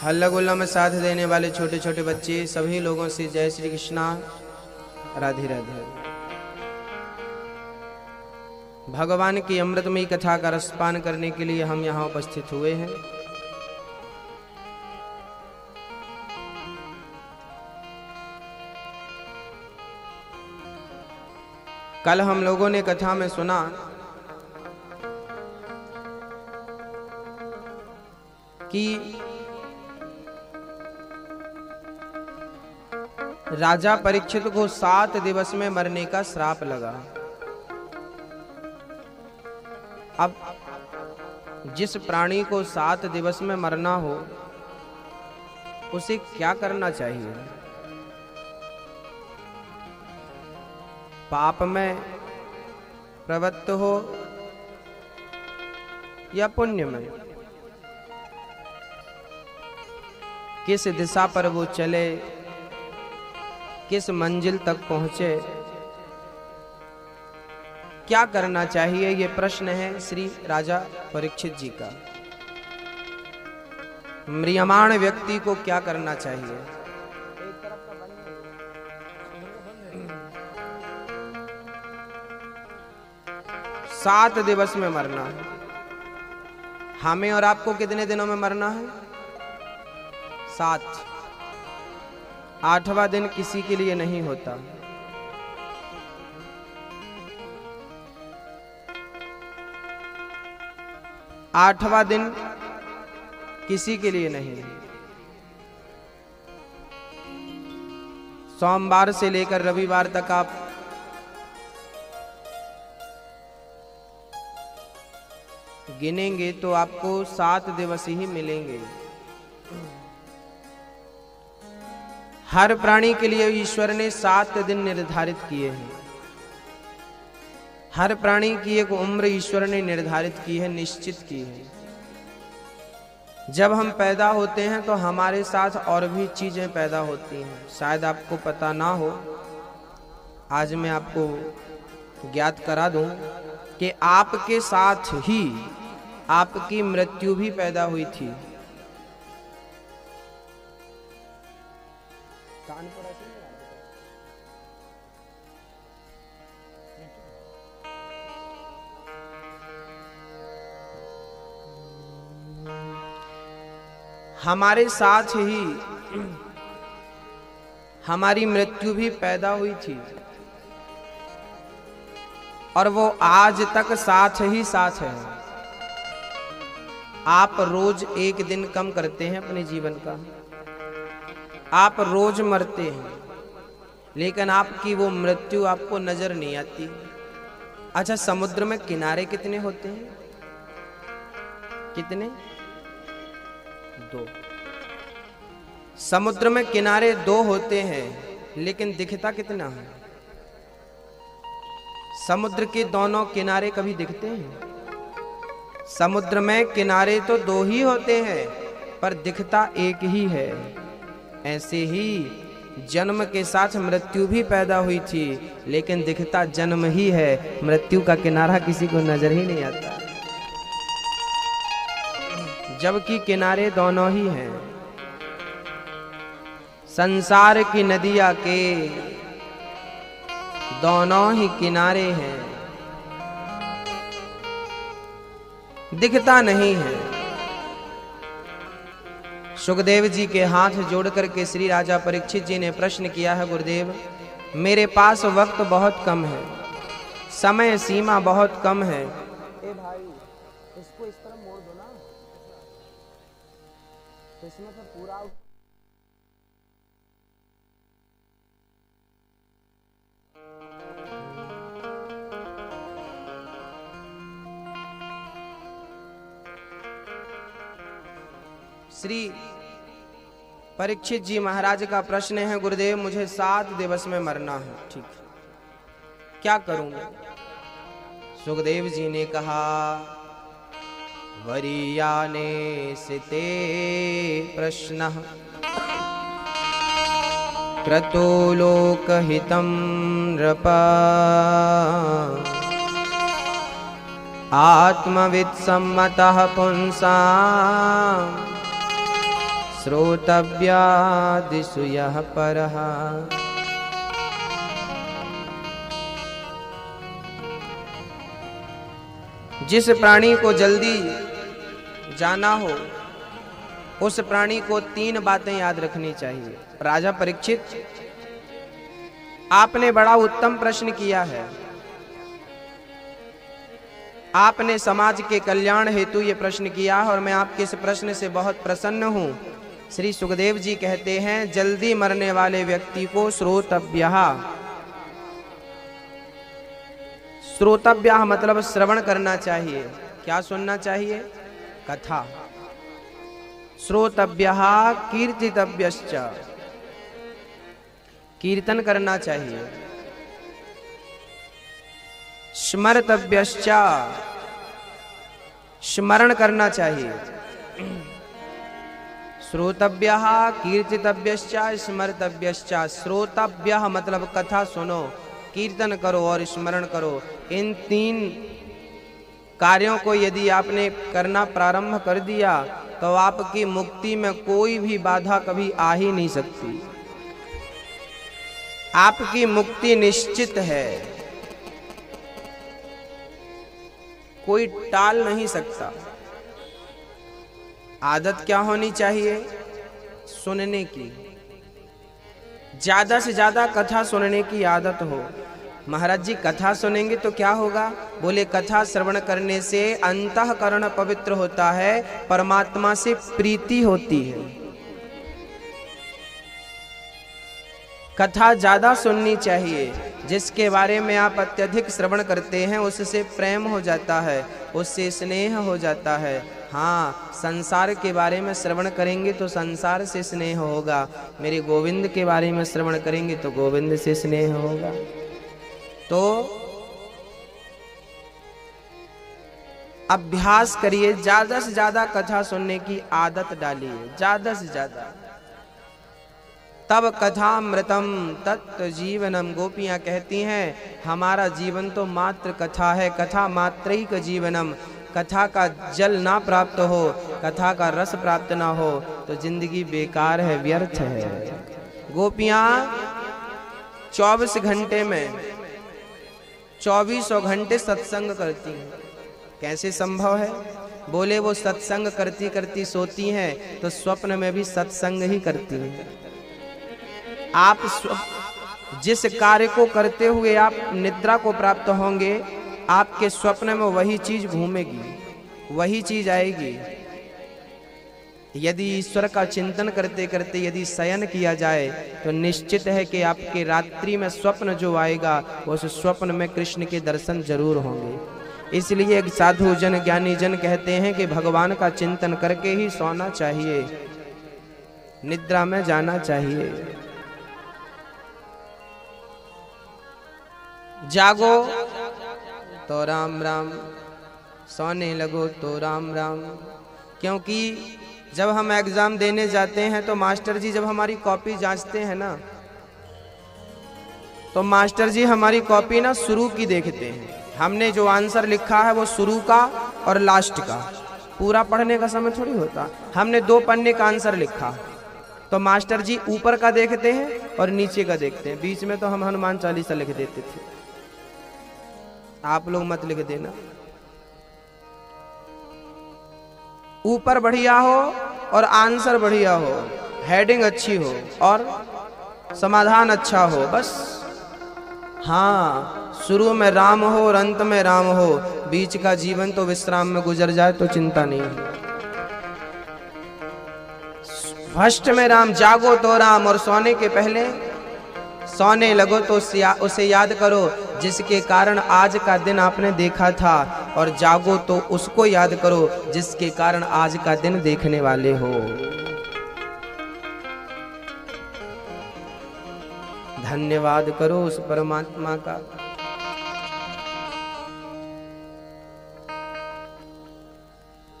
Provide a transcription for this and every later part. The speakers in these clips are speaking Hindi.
हल्ला गुल्ला में साथ देने वाले छोटे छोटे बच्चे सभी लोगों से जय श्री कृष्णा, राधे राधे। भगवान की अमृतमयी कथा का रसपान करने के लिए हम यहाँ उपस्थित हुए हैं। कल हम लोगों ने कथा में सुना कि राजा परीक्षित को 7 दिवस में मरने का श्राप लगा। अब जिस प्राणी को 7 दिवस में मरना हो उसे क्या करना चाहिए? पाप में प्रवृत्त हो या पुण्य में? किस दिशा पर वो चले, किस मंजिल तक पहुंचे, क्या करना चाहिए? ये प्रश्न है श्री राजा परीक्षित जी का। म्रियमाण व्यक्ति को क्या करना चाहिए? 7 दिवस में मरना है। हमें और आपको कितने दिनों में मरना है? 7। 8वां दिन किसी के लिए नहीं होता। आठवां दिन किसी के लिए नहीं। सोमवार से लेकर रविवार तक आप गिनेंगे तो आपको 7 दिवस ही मिलेंगे। हर प्राणी के लिए ईश्वर ने 7 दिन निर्धारित किए हैं। हर प्राणी की एक उम्र ईश्वर ने निर्धारित की है, निश्चित की है। जब हम पैदा होते हैं तो हमारे साथ और भी चीजें पैदा होती हैं। शायद आपको पता ना हो, आज मैं आपको ज्ञात करा दूं कि आपके साथ ही आपकी मृत्यु भी पैदा हुई थी। हमारे साथ ही हमारी मृत्यु भी पैदा हुई थी और वो आज तक साथ ही साथ है। आप रोज एक दिन कम करते हैं अपने जीवन का, आप रोज मरते हैं, लेकिन आपकी वो मृत्यु आपको नजर नहीं आती। अच्छा, समुद्र में किनारे कितने होते हैं? कितने? 2। समुद्र में किनारे 2 होते हैं, लेकिन दिखता कितना है? समुद्र के दोनों किनारे कभी दिखते हैं? समुद्र में किनारे तो 2 ही होते हैं, पर दिखता एक ही है। ऐसे ही जन्म के साथ मृत्यु भी पैदा हुई थी, लेकिन दिखता जन्म ही है, मृत्यु का किनारा किसी को नजर ही नहीं आता, जबकि किनारे दोनों ही हैं। संसार की नदियां के दोनों ही किनारे हैं, दिखता नहीं है। सुखदेव जी के हाथ जोड़ करके श्री राजा परीक्षित जी ने प्रश्न किया है, गुरुदेव मेरे पास वक्त बहुत कम है, समय सीमा बहुत कम है। ए भाई, इसको इस तरह मोड़ दो ना, तो इसमें तो पूरा श्री परीक्षित जी महाराज का प्रश्न है, गुरुदेव मुझे 7 दिवस में मरना है, ठीक है, क्या करूं मैं? सुखदेव जी ने कहा, वरीयाने सिते प्रश्नः क्रतो लोकहितं नृप आत्मवित् सम्मतः पुंसां श्रोतव्यादिषु यः परः। जिस प्राणी को जल्दी जाना हो उस प्राणी को 3 बातें याद रखनी चाहिए। राजा परीक्षित, आपने बड़ा उत्तम प्रश्न किया है। आपने समाज के कल्याण हेतु ये प्रश्न किया है और मैं आपके इस प्रश्न से बहुत प्रसन्न हूं। श्री सुखदेव जी कहते हैं, जल्दी मरने वाले व्यक्ति को श्रोतव्यः, श्रोतव्यः मतलब श्रवण करना चाहिए। क्या सुनना चाहिए? कथा। श्रोतव्यः कीर्तितव्यश्च, कीर्तन करना चाहिए। स्मर्तव्यश्च, स्मरण करना चाहिए। श्रोतव्यः कीर्तितव्यश्च स्मर्तव्यश्च। श्रोतव्यः मतलब कथा सुनो, कीर्तन करो और स्मरण करो। इन 3 कार्यों को यदि आपने करना प्रारंभ कर दिया तो आपकी मुक्ति में कोई भी बाधा कभी आ ही नहीं सकती। आपकी मुक्ति निश्चित है, कोई टाल नहीं सकता। आदत क्या होनी चाहिए? सुनने की, ज्यादा से ज्यादा कथा सुनने की आदत हो। महाराज जी कथा सुनेंगे तो क्या होगा? बोले कथा श्रवण करने से अंतःकरण पवित्र होता है, परमात्मा से प्रीति होती है। कथा ज्यादा सुननी चाहिए। जिसके बारे में आप अत्यधिक श्रवण करते हैं उससे प्रेम हो जाता है, उससे स्नेह हो जाता है। हाँ, संसार के बारे में श्रवण करेंगे तो संसार से स्नेह होगा, मेरे गोविंद के बारे में श्रवण करेंगे तो गोविंद से स्नेह होगा। तो अभ्यास करिए, ज्यादा से ज्यादा कथा सुनने की आदत डालिए, ज्यादा से ज्यादा। तब कथामृतम तत्व जीवनम। गोपियां कहती हैं, हमारा जीवन तो मात्र कथा है, कथा मात्रैक जीवनम। कथा का जल ना प्राप्त हो, कथा का रस प्राप्त ना हो तो जिंदगी बेकार है, व्यर्थ है। गोपियां 24 घंटे में 2400 घंटे सत्संग करती हैं। कैसे संभव है? बोले वो सत्संग करती करती सोती हैं तो स्वप्न में भी सत्संग ही करती हैं। आप जिस कार्य को करते हुए आप निद्रा को प्राप्त होंगे, आपके स्वप्न में वही चीज घूमेगी, वही चीज आएगी। यदि ईश्वर का चिंतन करते करते यदि शयन किया जाए तो निश्चित है कि आपके रात्रि में स्वप्न जो आएगा उस स्वप्न में कृष्ण के दर्शन जरूर होंगे। इसलिए एक साधु जन ज्ञानी जन कहते हैं कि भगवान का चिंतन करके ही सोना चाहिए, निद्रा में जाना चाहिए। जागो तो राम राम, सोने लगो तो राम राम। क्योंकि जब हम एग्जाम देने जाते हैं तो मास्टर जी जब हमारी कॉपी जांचते हैं ना, तो मास्टर जी हमारी कॉपी ना शुरू की देखते हैं। हमने जो आंसर लिखा है वो शुरू का और लास्ट का, पूरा पढ़ने का समय थोड़ी होता। हमने 2 पन्ने का आंसर लिखा तो मास्टर जी ऊपर का देखते हैं और नीचे का देखते हैं। बीच में तो हम हनुमान चालीसा लिख देते थे। आप लोग मत लिख देना। ऊपर बढ़िया हो और आंसर बढ़िया हो, हेडिंग अच्छी हो और समाधान अच्छा हो, बस। हाँ, शुरू में राम हो और अंत में राम हो, बीच का जीवन तो विश्राम में गुजर जाए तो चिंता नहीं है। फर्स्ट में राम, जागो तो राम, और सोने के पहले सोने लगो तो उसे याद करो जिसके कारण आज का दिन आपने देखा था, और जागो तो उसको याद करो जिसके कारण आज का दिन देखने वाले हो। धन्यवाद करो उस परमात्मा का।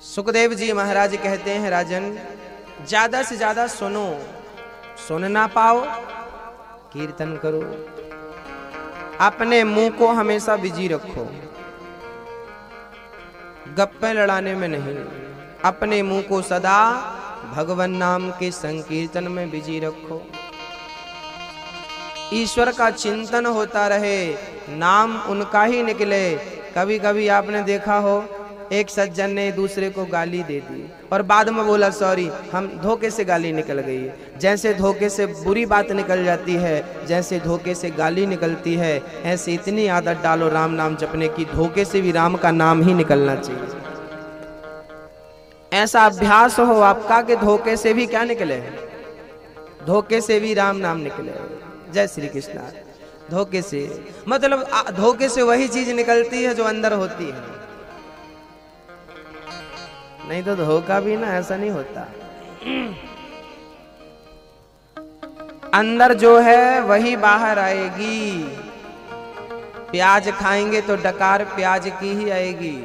सुखदेव जी महाराज कहते हैं, राजन ज्यादा से ज्यादा सुनो, सुन ना पाओ कीर्तन करो। अपने मुंह को हमेशा बिजी रखो, गप्पे लड़ाने में नहीं। अपने मुंह को सदा भगवान नाम के संकीर्तन में बिजी रखो। ईश्वर का चिंतन होता रहे, नाम उनका ही निकले। कभी कभी आपने देखा हो, एक सज्जन ने दूसरे को गाली दे दी और बाद में बोला सॉरी, हम धोखे से गाली निकल गई। जैसे धोखे से बुरी बात निकल जाती है, जैसे धोखे से गाली निकलती है, ऐसे इतनी आदत डालो राम नाम जपने की, धोखे से भी राम का नाम ही निकलना चाहिए। ऐसा अभ्यास हो आपका कि धोखे से भी क्या निकले, धोखे से भी राम नाम निकले। जय श्री कृष्ण। धोखे से मतलब धोखे से वही चीज निकलती है जो अंदर होती है, नहीं तो धोखा भी ना ऐसा नहीं होता। अंदर जो है वही बाहर आएगी। प्याज खाएंगे तो डकार प्याज की ही आएगी।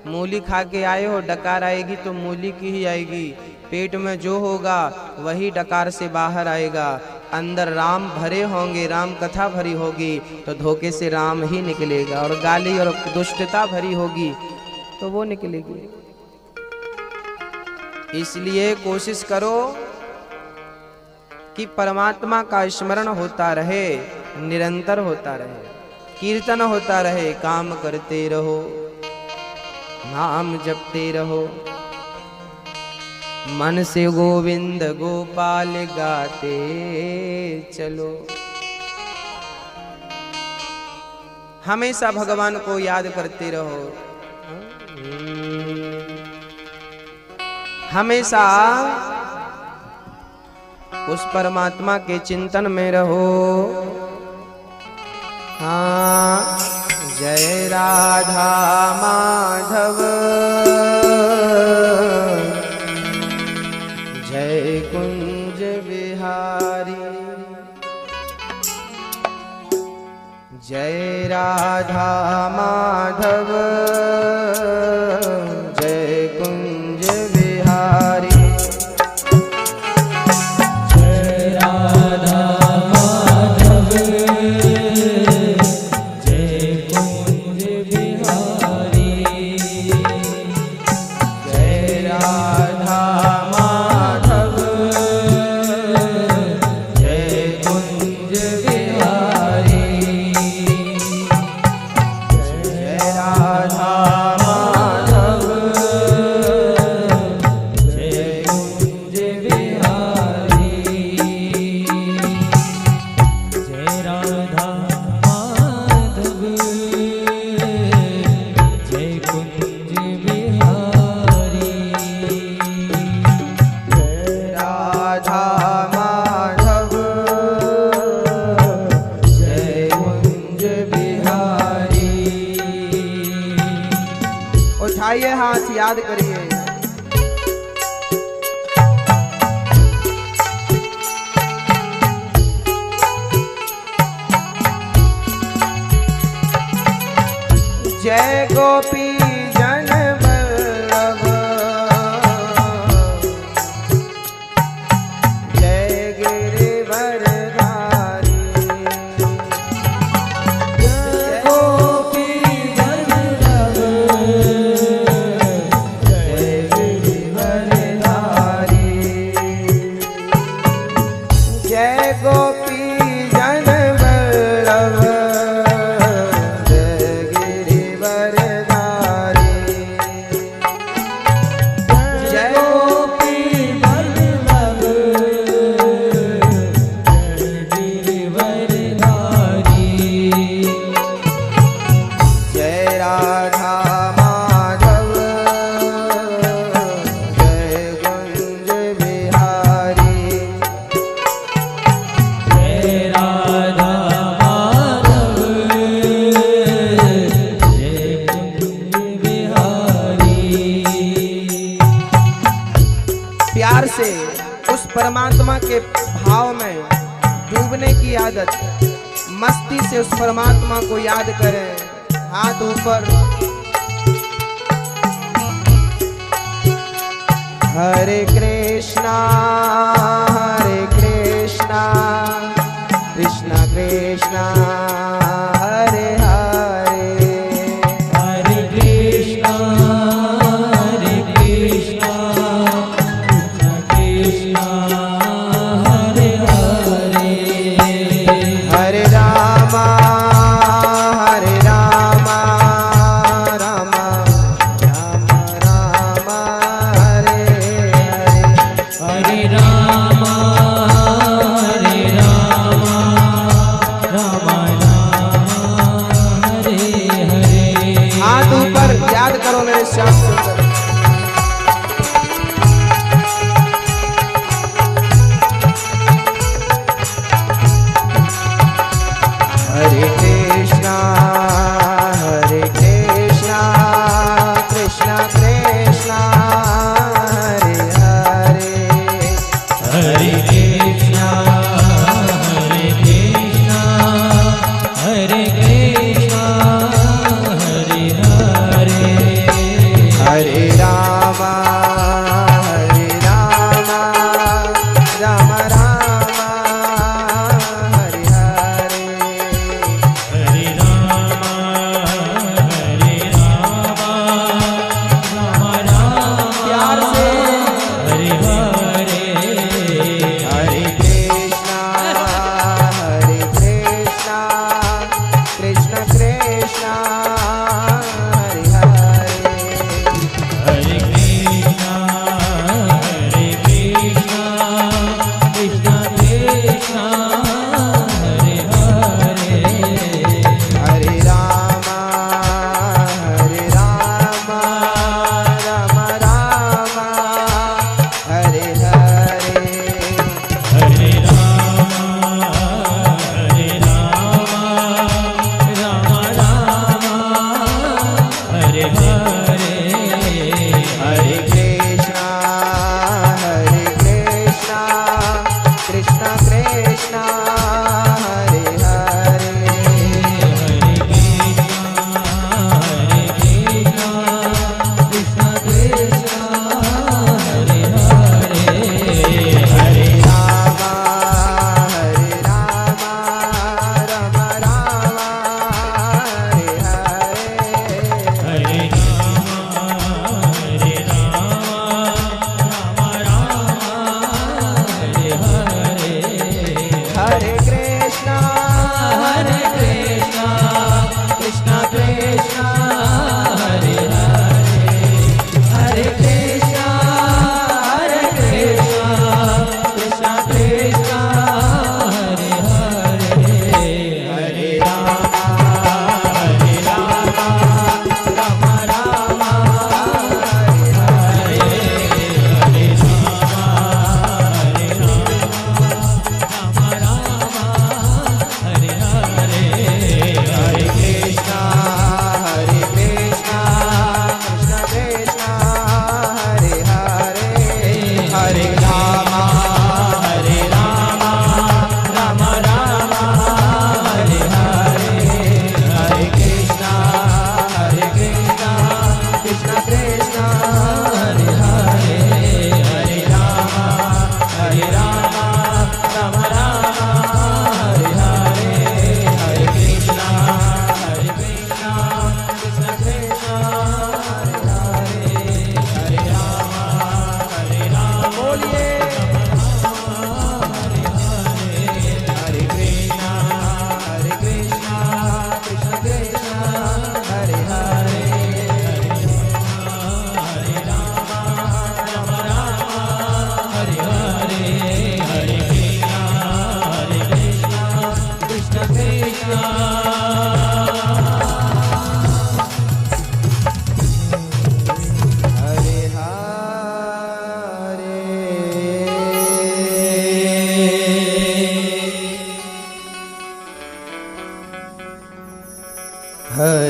मूली खा के आए हो, डकार आएगी तो मूली की ही आएगी। पेट में जो होगा वही डकार से बाहर आएगा। अंदर राम भरे होंगे, राम कथा भरी होगी तो धोखे से राम ही निकलेगा, और गाली और दुष्टता भरी होगी तो वो निकलेगी। इसलिए कोशिश करो कि परमात्मा का स्मरण होता रहे, निरंतर होता रहे, कीर्तन होता रहे, काम करते रहो, नाम जपते रहो, मन से गोविंद गोपाल गाते चलो। हमेशा भगवान को याद करते रहो, हमेशा उस परमात्मा के चिंतन में रहो। हाँ, जय राधा माधव, जय कुंज बिहारी, जय राधा माधव, जय कुंज बिहारी, जय राधा माधव, जय कुंज बिहारी, जय राधा उठाइए हाथ, याद करिए। जय गोपी जन वल्लभ, जय गिरिवरधारी, जय गोपी जन वल्लभ, जय गिरिवरधारी, जय गोपी जन वल्लभ, प्यार से उस परमात्मा के भाव में डूबने की आदत, मस्ती से उस परमात्मा को याद करें। हाथ ऊपर। हरे कृष्णा कृष्णा कृष्णा हरे हरे, हरे कृष्णा कृष्णा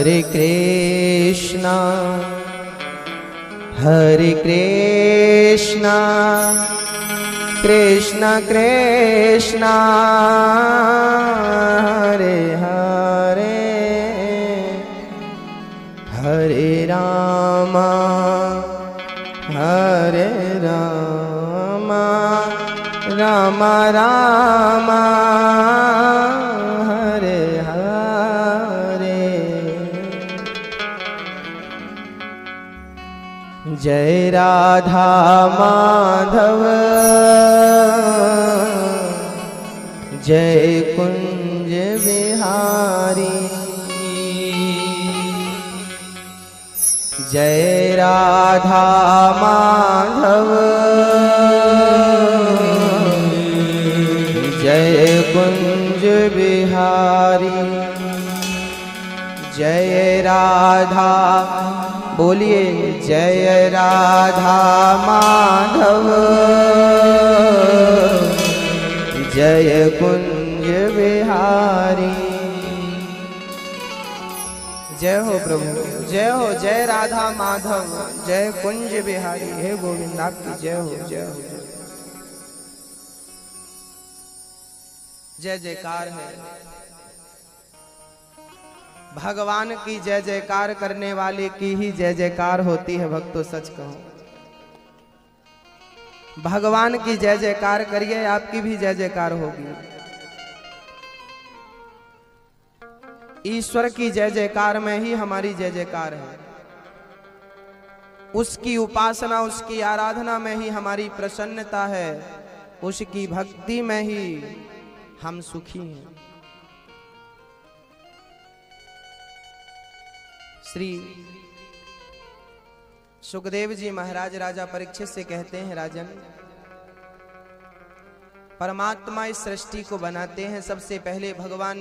हरे कृष्णा हरे कृष्णा कृष्णा कृष्णा हरे हरे हरे रामा हरे रामा रामा रामा हरे हरे। जय राधा माधव जय कुंज बिहारी जय राधा माधव जय कुंज बिहारी जय राधा बोलिए जय राधा माधव जय कुंज बिहारी। जय हो प्रभु जय हो जय राधा माधव जय कुंज बिहारी। हे गोविंद आपकी जय हो जय हो जय जयकार है। भगवान की जय जयकार करने वाले की ही जय जयकार होती है। भक्तों सच कहो भगवान की जय जयकार करिए आपकी भी जय जयकार होगी। ईश्वर की जय जयकार में ही हमारी जय जयकार है। उसकी उपासना उसकी आराधना में ही हमारी प्रसन्नता है। उसकी भक्ति में ही हम सुखी हैं। श्री सुखदेव जी महाराज राजा परीक्षित से कहते हैं, राजन परमात्मा इस सृष्टि को बनाते हैं। सबसे पहले भगवान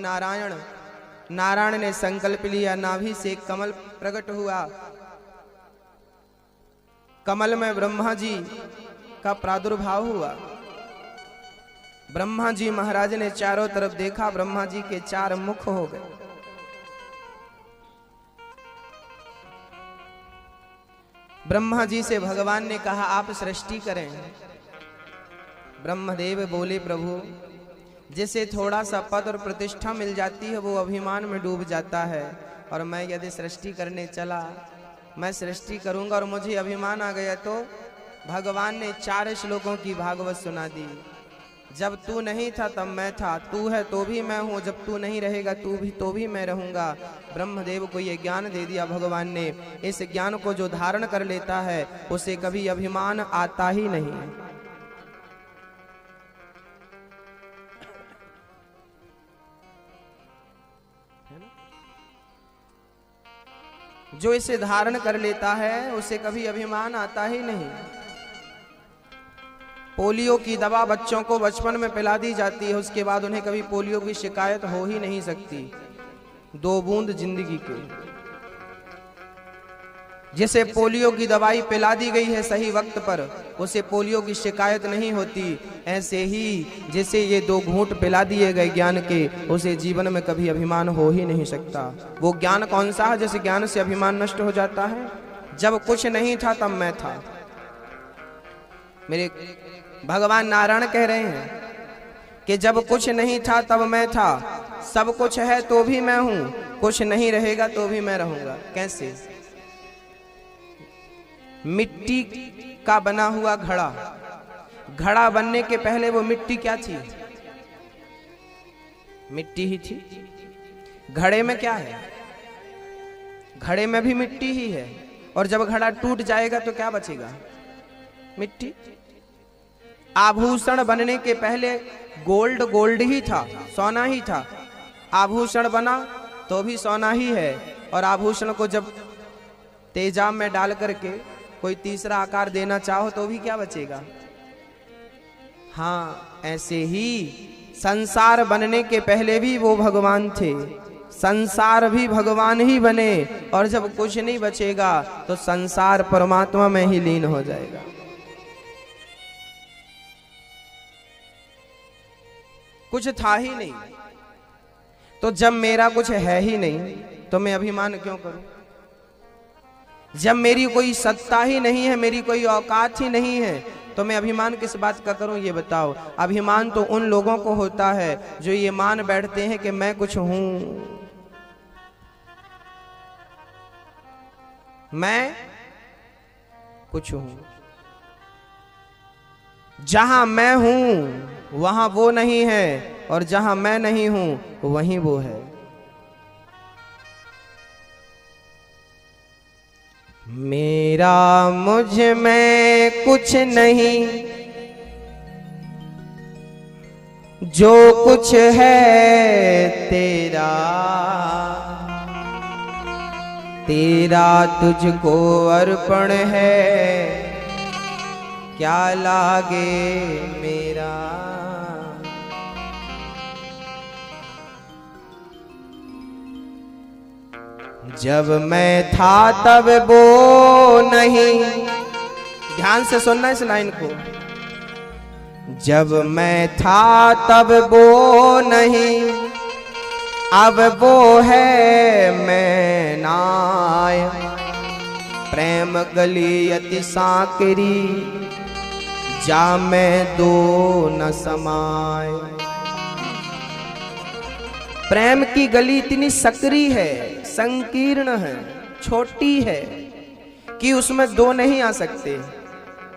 नारायण ने संकल्प लिया, नाभि से कमल प्रकट हुआ। कमल में ब्रह्मा जी का प्रादुर्भाव हुआ। ब्रह्मा जी महाराज ने चारों तरफ देखा, ब्रह्मा जी के 4 मुख हो गए। ब्रह्मा जी से भगवान ने कहा आप सृष्टि करें। ब्रह्मदेव बोले प्रभु जिसे थोड़ा सा पद और प्रतिष्ठा मिल जाती है वो अभिमान में डूब जाता है, और मैं यदि सृष्टि करने चला मैं सृष्टि करूंगा और मुझे अभिमान आ गया तो। भगवान ने 4 श्लोकों की भागवत सुना दी। जब तू नहीं था तब मैं था, तू है तो भी मैं हूँ, जब तू नहीं रहेगा तो भी मैं रहूंगा। ब्रह्मदेव को ये ज्ञान दे दिया भगवान ने। इस ज्ञान को जो धारण कर लेता है उसे कभी अभिमान आता ही नहीं। जो इसे धारण कर लेता है उसे कभी अभिमान आता ही नहीं। पोलियो की दवा बच्चों को बचपन में पिला दी जाती है, उसके बाद उन्हें कभी पोलियो की शिकायत हो ही नहीं सकती। 2 बूंद जिंदगी के। जिसे पोलियो की दवाई पिला दी गई है सही वक्त पर उसे पोलियो की शिकायत नहीं होती। ऐसे ही जिसे ये 2 घूंट पिला दिए गए ज्ञान के उसे जीवन में कभी अभिमान हो ही नहीं सकता। वो ज्ञान कौन सा है जिस ज्ञान से अभिमान नष्ट हो जाता है? जब कुछ नहीं था तब मैं था। मेरे भगवान नारायण कह रहे हैं कि जब कुछ नहीं था तब मैं था, सब कुछ है तो भी मैं हूं, कुछ नहीं रहेगा तो भी मैं रहूंगा। कैसे? मिट्टी का बना हुआ घड़ा बनने के पहले वो मिट्टी क्या थी? मिट्टी ही थी। घड़े में क्या है? घड़े में भी मिट्टी ही है। और जब घड़ा टूट जाएगा तो क्या बचेगा? मिट्टी। आभूषण बनने के पहले गोल्ड ही था, सोना ही था। आभूषण बना तो भी सोना ही है। और आभूषण को जब तेजाब में डाल करके कोई तीसरा आकार देना चाहो तो भी क्या बचेगा? हाँ, ऐसे ही संसार बनने के पहले भी वो भगवान थे, संसार भी भगवान ही बने। और जब कुछ नहीं बचेगा तो संसार परमात्मा में ही लीन हो जाएगा। कुछ था ही नहीं तो जब मेरा कुछ है ही नहीं तो मैं अभिमान क्यों करूं? जब मेरी कोई सत्ता ही नहीं है, मेरी कोई औकात ही नहीं है, तो मैं अभिमान किस बात का करूं? ये बताओ। अभिमान तो उन लोगों को होता है जो ये मान बैठते हैं कि मैं कुछ हूं, मैं कुछ हूं। जहां मैं हूं वहां वो नहीं है, और जहां मैं नहीं हूं वहीं वो है। मेरा मुझ में कुछ नहीं, जो कुछ है तेरा, तेरा तुझको अर्पण है, क्या लागे मेरा। जब मैं था तब वो नहीं, ध्यान से सुनना इस लाइन को। जब मैं था तब वो नहीं, अब वो है मैं नाय। प्रेम गली अति सांकरी, जा मैं दो न समाय। प्रेम की गली इतनी सकरी है, संकीर्ण है, छोटी है कि उसमें दो नहीं आ सकते।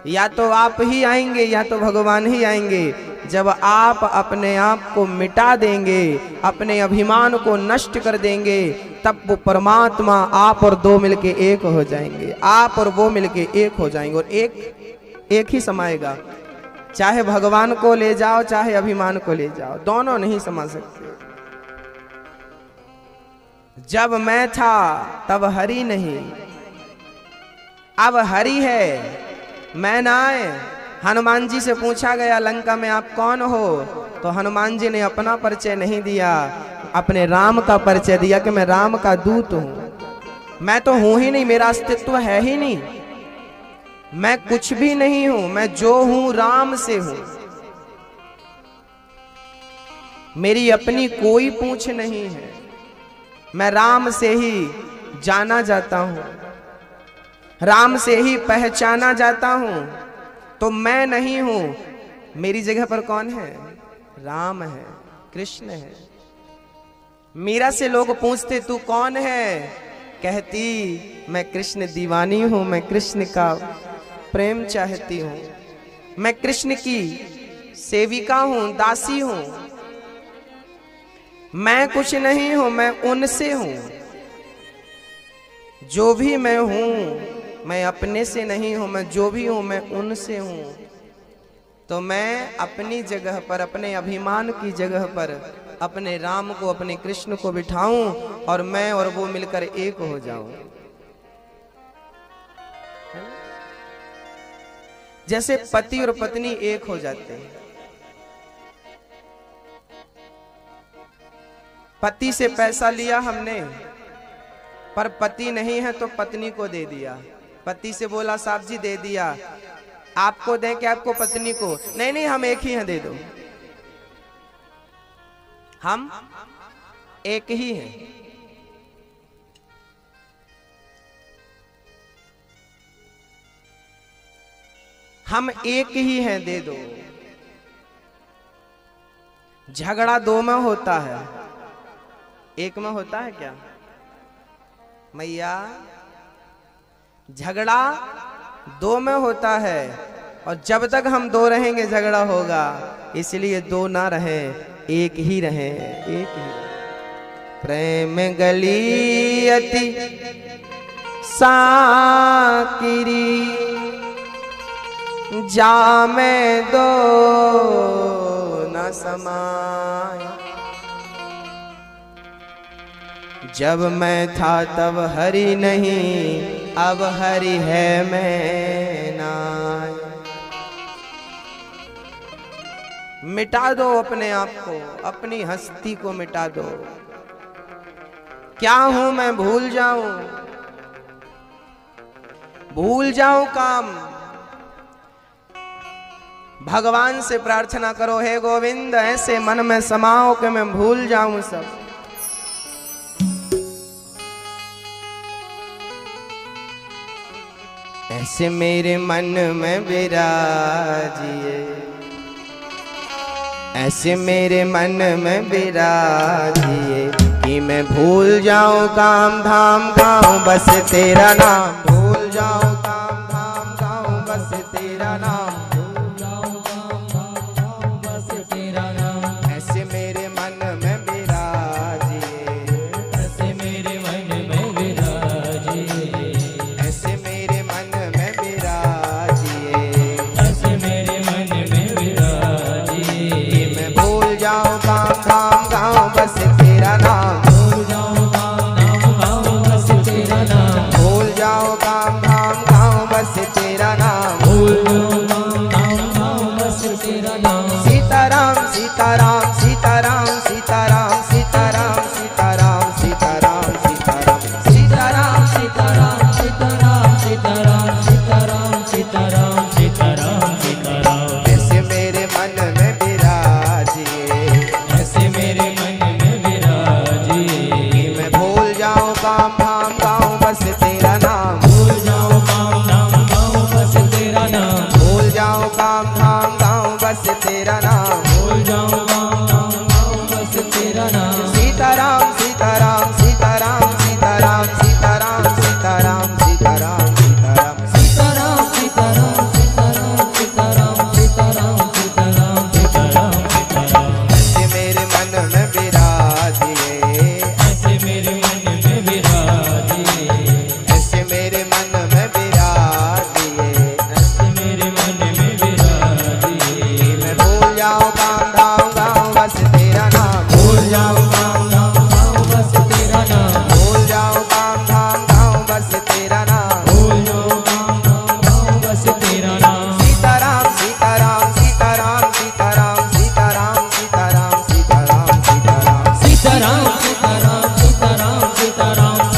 या तो आप ही आएंगे या तो भगवान ही आएंगे। जब आप अपने आप को मिटा देंगे, अपने अभिमान को नष्ट कर देंगे, तब वो परमात्मा आप और दो मिलके एक हो जाएंगे। आप और वो मिलके एक हो जाएंगे, और एक ही समाएगा। चाहे भगवान को ले जाओ, चाहे अभिमान को ले जाओ, दोनों नहीं समा सकते। जब मैं था तब हरि नहीं, अब हरि है, मैं ना आए। हनुमान जी से पूछा गया लंका में आप कौन हो, तो हनुमान जी ने अपना परिचय नहीं दिया, अपने राम का परिचय दिया कि मैं राम का दूत हूं। मैं तो हूं ही नहीं, मेरा अस्तित्व है ही नहीं, मैं कुछ भी नहीं हूं। मैं जो हूं राम से हूं, मेरी अपनी कोई पूछ नहीं है। मैं राम से ही जाना जाता हूं, राम से ही पहचाना जाता हूं। तो मैं नहीं हूं, मेरी जगह पर कौन है? राम है, कृष्ण है। मीरा से लोग पूछते तू कौन है, कहती मैं कृष्ण दीवानी हूं, मैं कृष्ण का प्रेम चाहती हूं, मैं कृष्ण की सेविका हूं, दासी हूं। मैं कुछ नहीं हूं, मैं उनसे हूं। जो भी मैं हूं, मैं अपने से नहीं हूं, मैं जो भी हूं मैं उनसे हूं। तो मैं अपनी जगह पर, अपने अभिमान की जगह पर अपने राम को, अपने कृष्ण को बिठाऊं, और मैं और वो मिलकर एक हो जाऊं। जैसे पति और पत्नी एक हो जाते हैं। पति से पैसा लिया हमने, पर पति नहीं है तो पत्नी को दे दिया। पति से बोला साहब जी दे दिया, आपको दें कि आपको पत्नी को? नहीं नहीं, हम एक ही हैं, दे दो। हम एक ही हैं। हम एक ही हैं, दे दो। झगड़ा दो में होता है, एक में होता है क्या मैया? झगड़ा दो में होता है, और जब तक हम दो रहेंगे झगड़ा होगा। इसलिए दो ना रहे, एक ही रहे, एक ही। प्रेम गली अति सांकरी, जा मैं दो न समाय। जब मैं था तब हरि नहीं, अब हरि है मैं नाय। मिटा दो अपने आप को, अपनी हस्ती को मिटा दो। क्या हूं मैं भूल जाऊं, भूल जाऊं काम। भगवान से प्रार्थना करो, हे गोविंद ऐसे मन में समाओ कि मैं भूल जाऊं सब। ऐसे मेरे मन में विराजिए, ऐसे मेरे मन में विराजिए कि मैं भूल जाऊं काम धाम गाऊं बस तेरा नाम, भूल जाऊं काम धाम गाऊं बस तेरा नाम, भूल जाऊं काम धाम गाऊं बस तेरा नाम। ऐसे मेरे मन में विराजिए, ऐसे मेरे मन में विराजिए, ऐसे मेरे मन में विराजिए, ऐसे मेरे मन में विराजिए कि मैं भूल जाऊं काम धाम गाऊं बस तेरा नाम, भूल जाऊं काम धाम गाऊं बस तेरा नाम, भूल जाओ काम धाम गाऊं बस तेरा नाम, भूल जाऊं काम धाम गाऊं बस तेरा नाम। सीताराम सीताराम सीताराम सीताराम सीताराम सीताराम सीताराम सीताराम सीताराम सीताराम सीताराम सीताराम सीताराम सीताराम सीताराम सीताराम। ऐसे मेरे मन में विराजिए, ऐसे मेरे मन में विराजिए कि मैं भूल जाऊं काम धाम गाऊं बस तेरा नाम, भूल जाऊं काम धाम गाऊं बस तेरा नाम, भूल जाऊं काम धाम गाऊं बस तेरा नाम, भूल जाऊं काम धाम गाऊं बस तेरा नाम। सीताराम सीताराम सीताराम सीताराम सीताराम सीताराम सीताराम सीताराम सीताराम सीताराम सीताराम सीताराम सीताराम सीताराम सीताराम सीताराम। ऐसे मेरे मन में विराजिए, ऐसे मेरे मन में विराजिए, ऐसे मेरे मन में विराजिए, ऐसे मेरे मन में विराजिए। कि मैं भूल जाऊं काम धाम गाऊं बस तेरा नाम, भूल जाऊं काम धाम गाऊं बस तेरा नाम, भूल जाऊं काम धाम गाऊं बस तेरा नाम, भूल जाऊं काम धाम गाऊं बस तेरा नाम। सीताराम सीताराम सीताराम सीताराम सीताराम सीताराम सीताराम सीताराम सीताराम सीताराम सीताराम सीताराम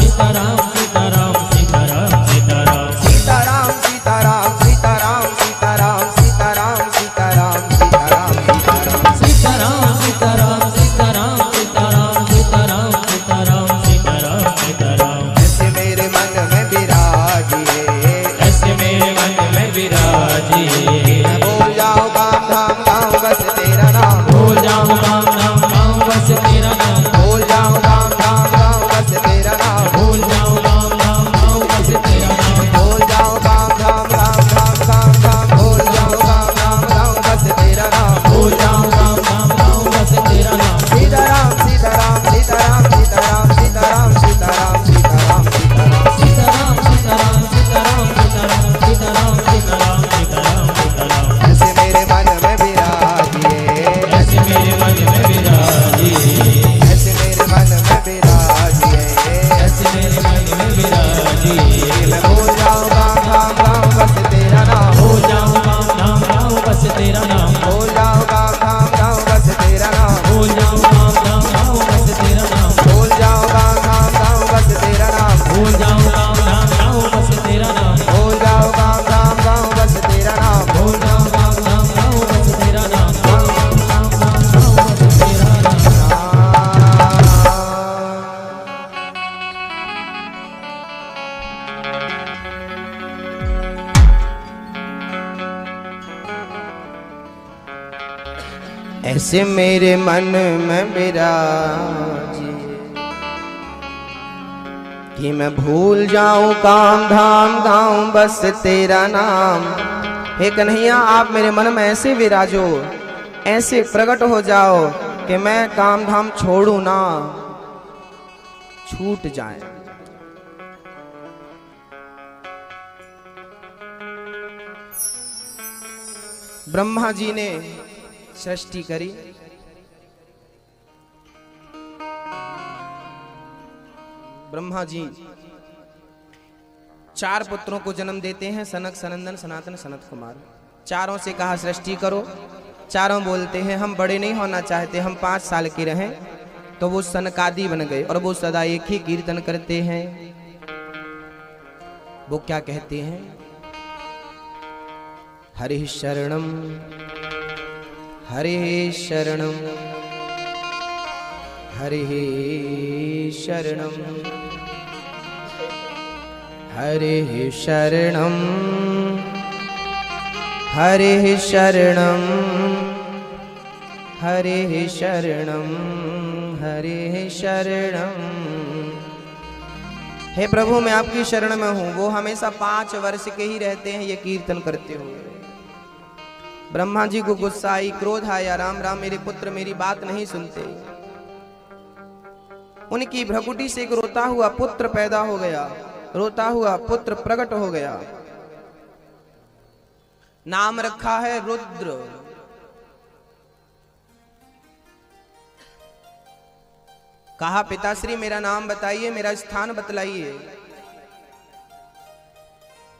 सीताराम सीताराम सीताराम सीताराम। सीताराम सीताराम सीताराम सीताराम सीताराम सीताराम सीताराम सीताराम सीताराम सीताराम सीताराम सीताराम सीताराम सीताराम सीताराम सीताराम। ऐसे मेरे मन में विराजिए, ऐसे मेरे मन में विराजिए, मैं भूल जाऊं काम धाम गाऊं बस तेरा नाम, भूल जाऊं काम धाम गाऊं बस तेरा नाम, भूल जाऊं काम धाम गाऊं बस तेरा नाम, भूल जाऊं काम धाम गाऊं बस तेरा नाम, भूल जाऊं काम धाम गाम गाम गाम गाम, भूल जाऊं काम धाम गाऊं बस तेरा नाम, भूल जाऊं काम धाम गाऊं बस तेरा नाम। सीताराम सीताराम सीताराम सीताराम सीताराम सीताराम सीताराम सीताराम सीताराम सीताराम सीताराम सीताराम सीताराम सीताराम सीताराम सीताराम। ऐसे मेरे मन में विराजिए, ऐसे मेरे मन में विराजिए, ऐसे मेरे मन में विराजिए, ऐसे मेरे मन में विराजिए। कि मैं भूल जाऊं काम धाम गाऊं बस तेरा नाम, भूल जाऊं काम धाम गाऊं बस तेरा नाम, भूल जाऊं काम धाम गाऊं बस तेरा नाम, भूल जाऊं काम धाम गाऊं बस तेरा नाम, भूल जाऊं काम धाम गाऊं बस तेरा नाम, भूल जाऊं काम धाम गाऊं बस तेरा नाम, भूल जाऊं काम धाम गाऊं बस तेरा नाम, भूल जाऊं काम धाम गाऊं बस तेरा नाम, भूल जाऊं काम धाम गाऊं बस तेरा नाम। ऐसे मेरे मन में विराजिए कि मैं भूल जाऊं काम धाम गाऊं बस तेरा नाम। हे कन्हैया, आप मेरे मन में ऐसे विराजो, ऐसे प्रकट हो जाओ कि मैं काम धाम छोड़ू ना, छूट जाए। ब्रह्मा जी ने सृष्टि करी, ब्रह्मा जी 4 पुत्रों को जन्म देते हैं, सनक सनंदन सनातन सनत कुमार। चारों से कहा सृष्टि करो, चारों बोलते हैं हम बड़े नहीं होना चाहते, हम 5 साल के रहें। तो वो सनकादि बन गए और वो सदा एक ही कीर्तन करते हैं। वो क्या कहते हैं? हरि शरणम हरि शरणम हरि शरणम हरिः शरणं हरिः शरणं हरिः शरणं हरिः शरणं। हे प्रभु मैं आपकी शरण में हूँ। वो हमेशा 5 वर्ष के ही रहते हैं ये कीर्तन करते हुए। ब्रह्मा जी को गुस्सा आई, क्रोध आया, राम राम मेरे पुत्र मेरी बात नहीं सुनते। उनकी भ्रकुटी से एक रोता हुआ पुत्र पैदा हो गया, रोता हुआ पुत्र प्रकट हो गया। नाम रखा है रुद्र। कहा पिताश्री मेरा नाम बताइए, मेरा स्थान बतलाइए।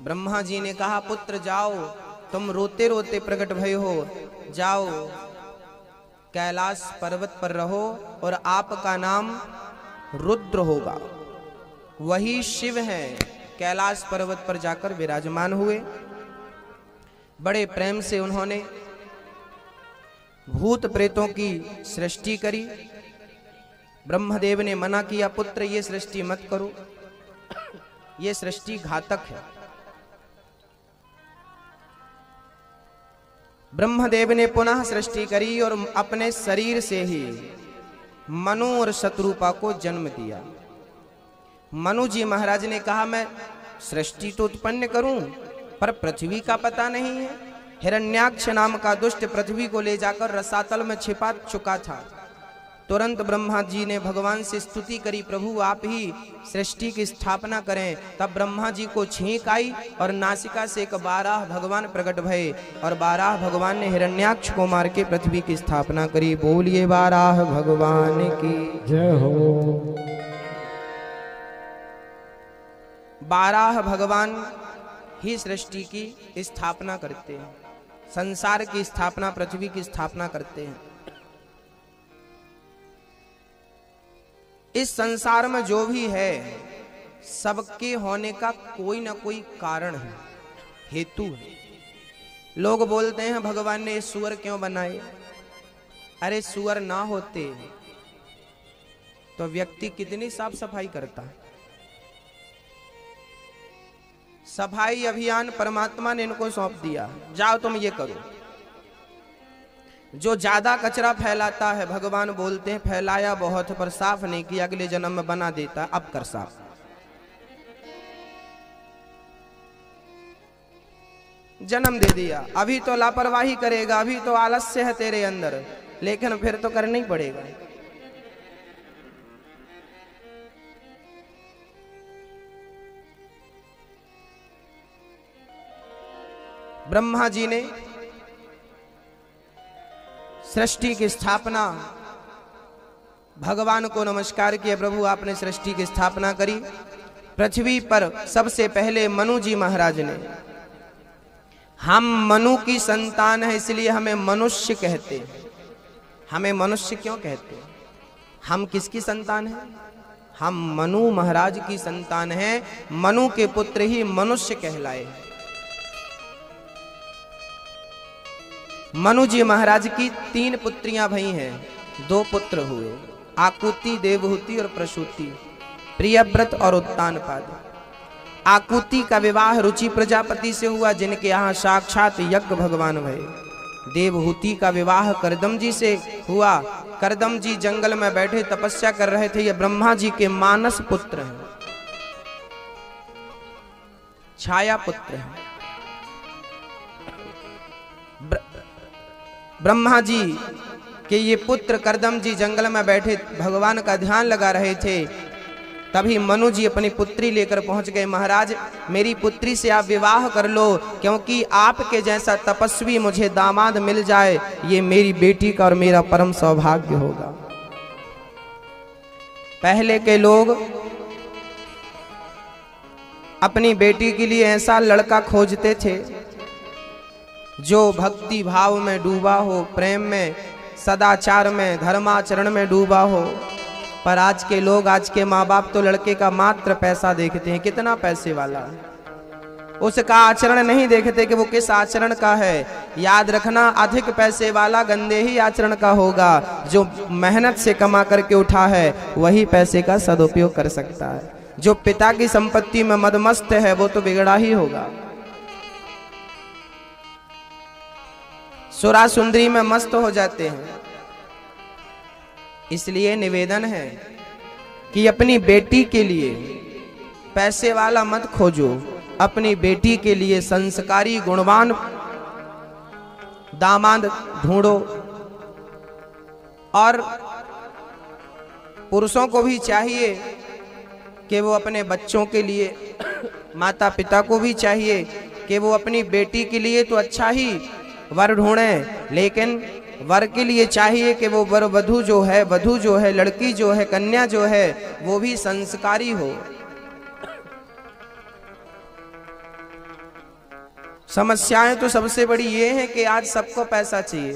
ब्रह्मा जी ने कहा पुत्र जाओ, तुम रोते रोते प्रकट भय हो, जाओ कैलाश पर्वत पर रहो और आपका नाम रुद्र होगा। वही शिव हैं। कैलाश पर्वत पर जाकर विराजमान हुए। बड़े प्रेम से उन्होंने भूत प्रेतों की सृष्टि करी। ब्रह्मदेव ने मना किया पुत्र ये सृष्टि मत करो, ये सृष्टि घातक है। ब्रह्मदेव ने पुनः सृष्टि करी और अपने शरीर से ही मनु और शत्रुपा को जन्म दिया। मनु जी महाराज ने कहा मैं सृष्टि तो उत्पन्न करूं पर पृथ्वी का पता नहीं है। हिरण्याक्ष नाम का दुष्ट पृथ्वी को ले जाकर रसातल में छिपा चुका था। तुरंत ब्रह्मा जी ने भगवान से स्तुति करी, प्रभु आप ही सृष्टि की स्थापना करें। तब ब्रह्मा जी को छींक आई और नासिका से एक 12 भगवान प्रकट भये और 12 भगवान ने हिरण्याक्ष को मार के पृथ्वी की स्थापना करी। बोलिए 12 भगवान की जय हो। 12 भगवान ही सृष्टि की स्थापना करते हैं, संसार की स्थापना, पृथ्वी की स्थापना करते हैं। इस संसार में जो भी है सबके होने का कोई ना कोई कारण है, हेतु है। लोग बोलते हैं भगवान ने सुअर क्यों बनाए। अरे सुअर ना होते तो व्यक्ति कितनी साफ सफाई करता। सफाई अभियान परमात्मा ने इनको सौंप दिया, जाओ तुम ये करो। जो ज्यादा कचरा फैलाता है भगवान बोलते हैं फैलाया बहुत पर साफ नहीं किया, अगले जन्म में बना देता, अब कर साफ। जन्म दे दिया, अभी तो लापरवाही करेगा, अभी तो आलस्य है तेरे अंदर, लेकिन फिर तो करना ही पड़ेगा। ब्रह्मा जी ने सृष्टि की स्थापना, भगवान को नमस्कार किया, प्रभु आपने सृष्टि की स्थापना करी। पृथ्वी पर सबसे पहले मनु जी महाराज ने, हम मनु की संतान है इसलिए हमें मनुष्य कहते हैं। हमें मनुष्य क्यों कहते हैं? हम किसकी संतान हैं? हम मनु महाराज की संतान हैं। मनु के पुत्र ही मनुष्य कहलाए। मनु जी महाराज की 3 पुत्रियां भई हैं, 2 पुत्र हुए, आकुति, देवहूति और प्रसूति, प्रियव्रत और उत्तानपाद। आकुति का विवाह रुचि प्रजापति से हुआ जिनके यहाँ साक्षात यज्ञ भगवान भये। देवहूति का विवाह करदम जी से हुआ। करदम जी जंगल में बैठे तपस्या कर रहे थे, ये ब्रह्मा जी के मानस पुत्र हैं, छाया पुत्र हैं। ब्रह्मा जी के ये पुत्र करदम जी जंगल में बैठे भगवान का ध्यान लगा रहे थे। तभी मनु जी अपनी पुत्री लेकर पहुंच गए। महाराज मेरी पुत्री से आप विवाह कर लो, क्योंकि आपके जैसा तपस्वी मुझे दामाद मिल जाए, ये मेरी बेटी का और मेरा परम सौभाग्य होगा। पहले के लोग अपनी बेटी के लिए ऐसा लड़का खोजते थे जो भक्ति भाव में डूबा हो, प्रेम में, सदाचार में, धर्माचरण में डूबा हो। पर आज के लोग, आज के माँ बाप तो लड़के का मात्र पैसा देखते हैं, कितना पैसे वाला है, उसका आचरण नहीं देखते कि वो किस आचरण का है। याद रखना, अधिक पैसे वाला गंदे ही आचरण का होगा। जो मेहनत से कमा करके उठा है वही पैसे का सदुपयोग कर सकता है। जो पिता की संपत्ति में मदमस्त है वो तो बिगड़ा ही होगा। सुरा सुंदरी में मस्त हो जाते हैं। इसलिए निवेदन है कि अपनी बेटी के लिए पैसे वाला मत खोजो, अपनी बेटी के लिए संस्कारी गुणवान दामाद ढूंढो। और पुरुषों को भी चाहिए कि वो अपने बच्चों के लिए, माता पिता को भी चाहिए कि वो अपनी बेटी के लिए तो अच्छा ही वर ढूंढें, लेकिन वर के लिए चाहिए कि वो वर वधू जो है, लड़की जो है, कन्या जो है, वो भी संस्कारी हो। समस्याएं तो सबसे बड़ी ये है कि आज सबको पैसा चाहिए,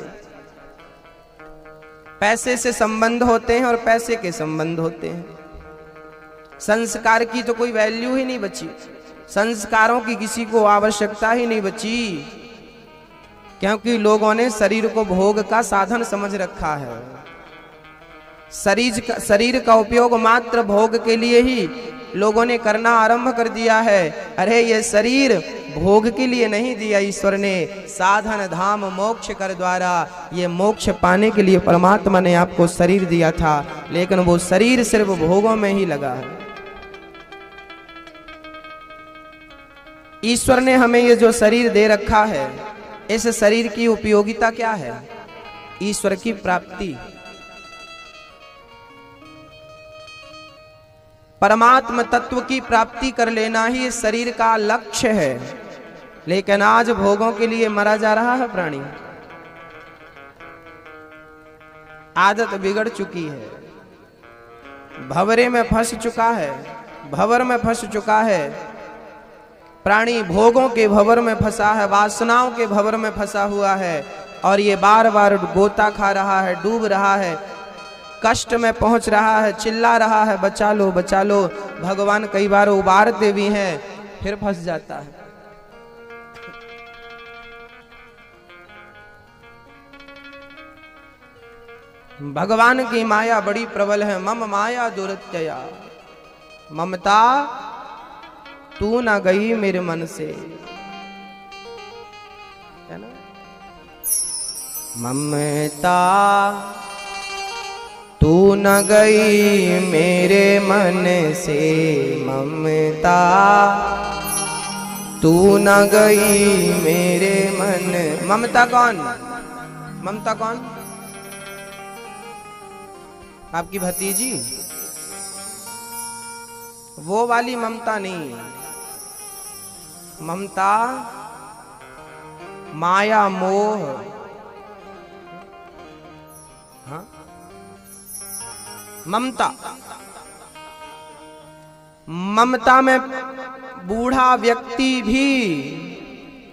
पैसे से संबंध होते हैं और पैसे के संबंध होते हैं। संस्कार की तो कोई वैल्यू ही नहीं बची, संस्कारों की किसी को आवश्यकता ही नहीं बची, क्योंकि लोगों ने शरीर को भोग का साधन समझ रखा है। शरीर का उपयोग मात्र भोग के लिए ही लोगों ने करना आरंभ कर दिया है। अरे ये शरीर भोग के लिए नहीं दिया ईश्वर ने, साधन धाम मोक्ष कर द्वारा ये मोक्ष पाने के लिए परमात्मा ने आपको शरीर दिया था, लेकिन वो शरीर सिर्फ भोगों में ही लगा है। ईश्वर ने हमें ये जो शरीर दे रखा है, इस शरीर की उपयोगिता क्या है? ईश्वर की प्राप्ति, परमात्म तत्व की प्राप्ति कर लेना ही इस शरीर का लक्ष्य है। लेकिन आज भोगों के लिए मरा जा रहा है प्राणी। आदत बिगड़ चुकी है, भंवरे में फंस चुका है, भंवर में फंस चुका है। प्राणी भोगों के भंवर में फंसा है, वासनाओं के भंवर में फंसा हुआ है, और ये बार बार गोता खा रहा है, डूब रहा है, कष्ट में पहुंच रहा है, चिल्ला रहा है बचा लो बचा लो। भगवान कई बार उबारते भी हैं, फिर फंस जाता है। भगवान की माया बड़ी प्रबल है। मम माया दुरत्यया, ममता तू ना गई मेरे मन से, है ना। ममता तू न गई मेरे मन से, ममता तू न गई मेरे मन। ममता कौन? ममता कौन? आपकी भतीजी? वो वाली ममता नहीं, ममता माया मोह। हाँ, ममता, ममता में बूढ़ा व्यक्ति भी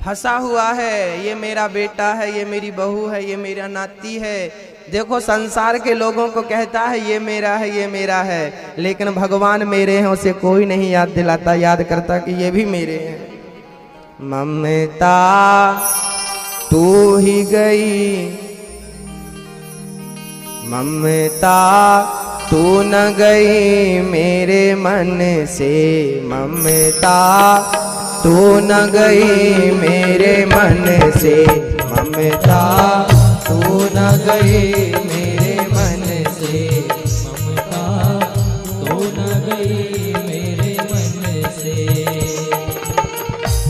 फंसा हुआ है। ये मेरा बेटा है, ये मेरी बहू है, ये मेरा नाती है। देखो संसार के लोगों को कहता है ये मेरा है, ये मेरा है, लेकिन भगवान मेरे हैं उसे कोई नहीं याद दिलाता, याद करता कि ये भी मेरे हैं। ममता तू ही गई, ममता तू न गई मेरे मन से, ममता तू न गई मेरे मन से, ममता तू न गई मेरे मन से, ममता तू न गई मेरे मन से।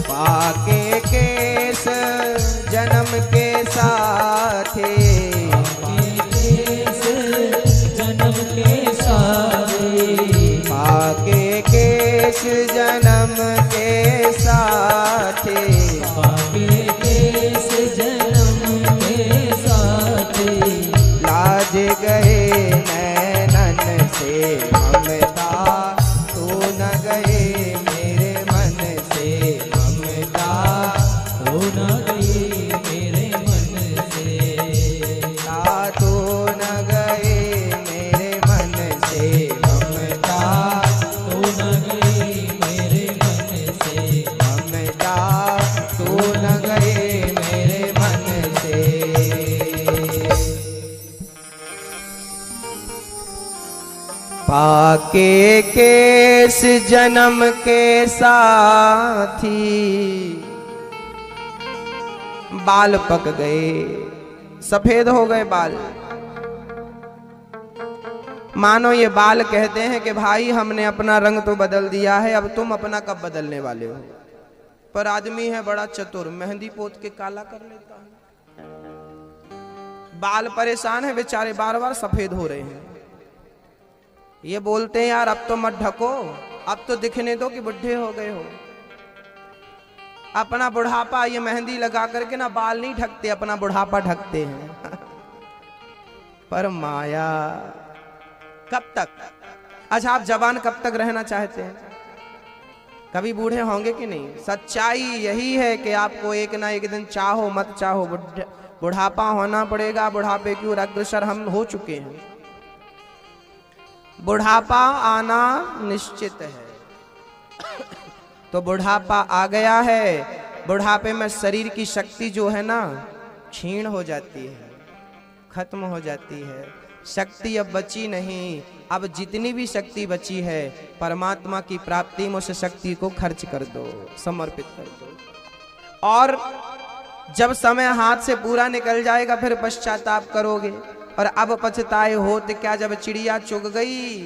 पाके केस जन्म के साथे, जन्म के साथे, पाके केस जन्म के साथे, पाके केस जन्म के साथे, लाज गए नैनन से, ममता तू न गए मेरे मन से, ममता तू न गई मेरे मन से। के केस जन्म के साथी, बाल पक गए, सफेद हो गए बाल। मानो ये बाल कहते हैं कि भाई हमने अपना रंग तो बदल दिया है, अब तुम अपना कब बदलने वाले हो। पर आदमी है बड़ा चतुर, मेहंदी पोत के काला कर लेता है। बाल परेशान है बेचारे, बार बार सफेद हो रहे हैं। ये बोलते हैं यार अब तो मत ढको, अब तो दिखने दो कि बुढ़े हो गए हो। अपना बुढ़ापा ये मेहंदी लगा करके ना बाल नहीं ढकते, अपना बुढ़ापा ढकते हैं। पर माया कब तक? अच्छा आप जवान कब तक रहना चाहते हैं? कभी बूढ़े होंगे कि नहीं? सच्चाई यही है कि आपको एक ना एक दिन चाहो मत चाहो बुढ़ापा होना पड़ेगा। बुढ़ापे की ओर अग्रसर हम हो चुके हैं। बुढ़ापा आना निश्चित है। तो बुढ़ापा आ गया है। बुढ़ापे में शरीर की शक्ति जो है ना क्षीण हो जाती है, खत्म हो जाती है। शक्ति अब बची नहीं। अब जितनी भी शक्ति बची है परमात्मा की प्राप्ति में उस शक्ति को खर्च कर दो, समर्पित कर दो। और जब समय हाथ से पूरा निकल जाएगा फिर पश्चाताप करोगे। और अब पछताए हो तो क्या, जब चिड़िया चुग गई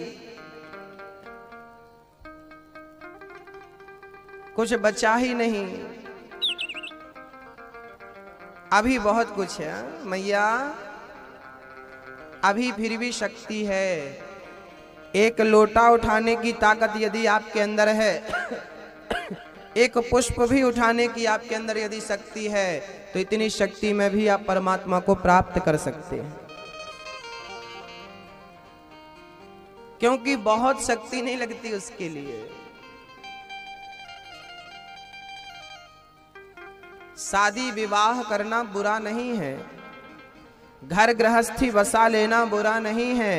कुछ बचा ही नहीं। अभी बहुत कुछ है मैया, अभी फिर भी शक्ति है। एक लोटा उठाने की ताकत यदि आपके अंदर है, एक पुष्प भी उठाने की आपके अंदर यदि शक्ति है, तो इतनी शक्ति में भी आप परमात्मा को प्राप्त कर सकते हैं। क्योंकि बहुत शक्ति नहीं लगती उसके लिए। शादी विवाह करना बुरा नहीं है, घर गृहस्थी बसा लेना बुरा नहीं है,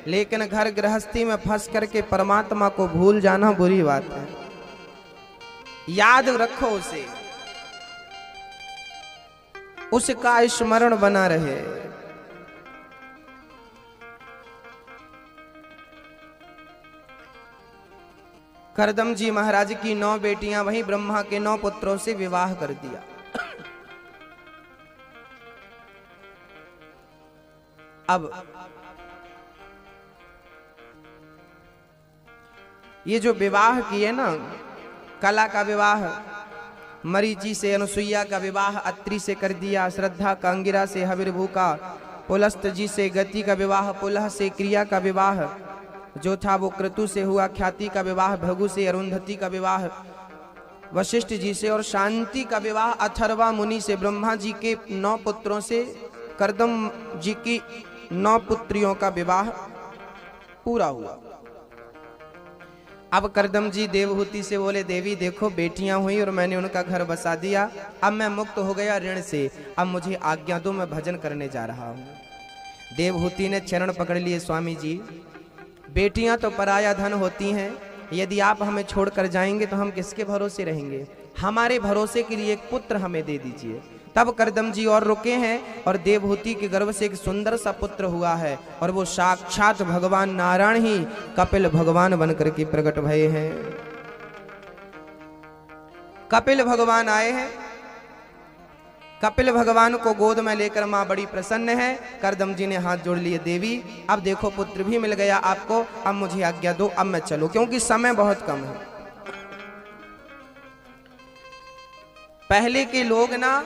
लेकिन घर गृहस्थी में फंस करके परमात्मा को भूल जाना बुरी बात है। याद रखो उसे, उसका स्मरण बना रहे। करदम जी महाराज की 9 बेटियां वहीं ब्रह्मा के 9 पुत्रों से विवाह कर दिया। अब ये जो विवाह किए ना, कला का विवाह मरीचि से, अनुसुईया का विवाह अत्रि से कर दिया, श्रद्धा का अंगिरा से, हविर्भू का पुलस्त जी से, गति का विवाह पुलह से, क्रिया का विवाह जो था वो क्रतु से हुआ, ख्याति का विवाह भृगु से, अरुंधति का विवाह वशिष्ठ जी से, और शांति का विवाह अथर्वा मुनि से। ब्रह्मा जी के 9 पुत्रों से करदम जी की 9 पुत्रियों का विवाह पूरा हुआ। अब करदम जी देवहूति से बोले, देवी देखो बेटियां हुई और मैंने उनका घर बसा दिया, अब मैं मुक्त हो गया ऋण से, अब मुझे आज्ञा दो, मैं भजन करने जा रहा हूं। देवहूति ने चरण पकड़ लिए, स्वामी जी बेटियां तो पराया धन होती हैं, यदि आप हमें छोड़कर जाएंगे तो हम किसके भरोसे रहेंगे? हमारे भरोसे के लिए एक पुत्र हमें दे दीजिए। तब करदम जी और रुके हैं और देवहूति के गर्भ से एक सुंदर सा पुत्र हुआ है, और वो साक्षात भगवान नारायण ही कपिल भगवान बनकर के प्रकट भये हैं। कपिल भगवान आए हैं। कपिल भगवान को गोद में लेकर मां बड़ी प्रसन्न है। करदम जी ने हाथ जोड़ लिए, देवी अब देखो पुत्र भी मिल गया आपको, अब मुझे आज्ञा दो, अब मैं चलूं, क्योंकि समय बहुत कम है। पहले के लोग ना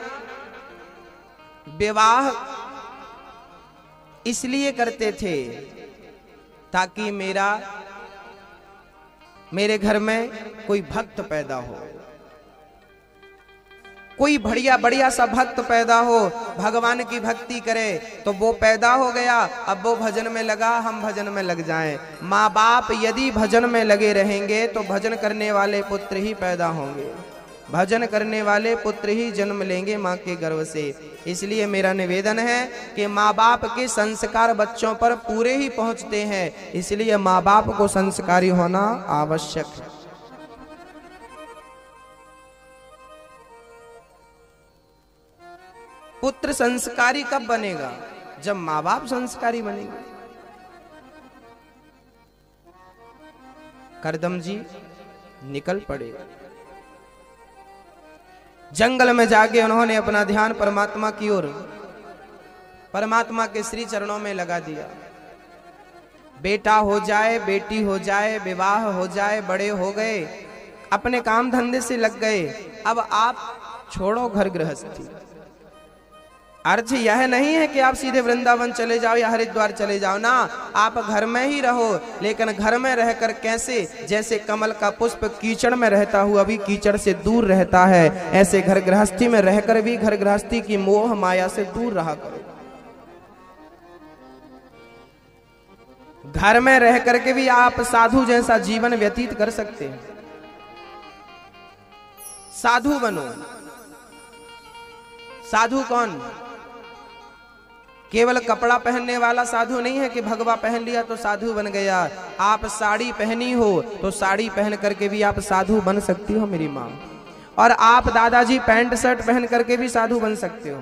विवाह इसलिए करते थे ताकि मेरे घर में कोई भक्त पैदा हो, कोई बढ़िया सा भक्त पैदा हो, भगवान की भक्ति करे। तो वो पैदा हो गया, अब वो भजन में लगा, हम भजन में लग जाएं। माँ बाप यदि भजन में लगे रहेंगे तो भजन करने वाले पुत्र ही पैदा होंगे, भजन करने वाले पुत्र ही जन्म लेंगे माँ के गर्भ से। इसलिए मेरा निवेदन है कि माँ बाप के संस्कार बच्चों पर पूरे ही पहुँचते हैं, इसलिए माँ बाप को संस्कारी होना आवश्यक है। पुत्र संस्कारी कब बनेगा? जब माँ बाप संस्कारी बनेंगे। करदम जी निकल पड़े। जंगल में जाके उन्होंने अपना ध्यान परमात्मा की ओर, परमात्मा के श्री चरणों में लगा दिया। बेटा हो जाए, बेटी हो जाए, विवाह हो जाए, बड़े हो गए, अपने काम धंधे से लग गए, अब आप छोड़ो घर गृहस्थी। अर्थ यह नहीं है कि आप सीधे वृंदावन चले जाओ या हरिद्वार चले जाओ ना, आप घर में ही रहो, लेकिन घर में रहकर कैसे, जैसे कमल का पुष्प कीचड़ में रहता हुआ भी कीचड़ से दूर रहता है, ऐसे घर गृहस्थी में रहकर भी घर गृहस्थी की मोह माया से दूर रहा करो। घर में रह करके भी आप साधु जैसा जीवन व्यतीत कर सकते हैं। साधु बनो। साधु कौन? केवल कपड़ा पहनने वाला साधु नहीं है कि भगवा पहन लिया तो साधु बन गया। आप साड़ी पहनी हो तो साड़ी पहन करके भी आप साधु बन सकती हो मेरी माँ। और आप दादाजी पैंट शर्ट पहन करके भी साधु बन सकते हो।